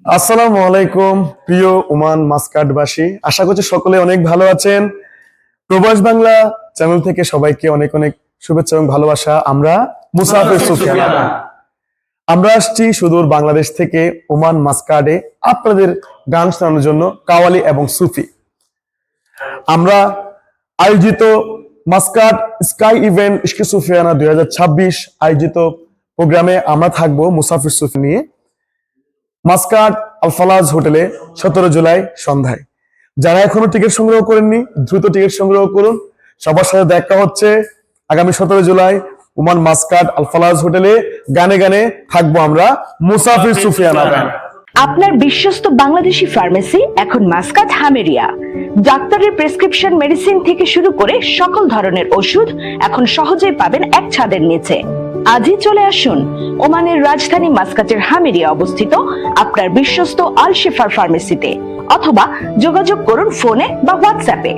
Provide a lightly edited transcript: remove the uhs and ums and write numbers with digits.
আসসালামু আলাইকুম প্রিয় ওমান মাস্কাটবাসী, আশা করছি সকলে অনেক ভালো আছেন। প্রবাস বাংলা চ্যানেল থেকে সবাইকে অনেক অনেক শুভেচ্ছা এবং ভালোবাসা। আমরা মুসাফির সুফিয়ান, আমরা আসছি সুদূর বাংলাদেশ থেকে ওমান মাস্কাটে আপনাদের গান শোনানোর জন্য কাওয়ালি এবং সুফি। আমরা আয়োজিত মাস্কাট স্কাই ইভেন্ট ইশকে সুফিয়ানা 2026 আয়োজিত প্রোগ্রামে আমরা থাকবো মুসাফির সুফি নিয়ে মাস্কাট আলফালাজ হোটেলে 17 জুলাই সন্ধ্যায়। যারা এখনো টিকিট সংগ্রহ করেননি দ্রুত টিকিট সংগ্রহ করুন। সবার সাথে দেখা হচ্ছে আগামী 17 জুলাই ওমান মাস্কাট আলফালাজ হোটেলে। গানে গানে থাকবো আমরা মুসাফির সুফিয়ানা ব্যান্ড। আপনার বিশ্বস্ত বাংলাদেশি ফার্মেসি এখন মাস্কাট হামেরিয়া। ডাক্তারের প্রেসক্রিপশন মেডিসিন থেকে শুরু করে সকল ধরনের ওষুধ এখন সহজেই পাবেন এক ছাদের নিচে। আজই চলে আসুন ওমানের রাজধানী মাস্কাটের হামেরিয়া অবস্থিত আপনার বিশ্বস্ত আল শিফার ফার্মেসিতে, অথবা যোগাযোগ করুন ফোনে বা হোয়াটসঅ্যাপে।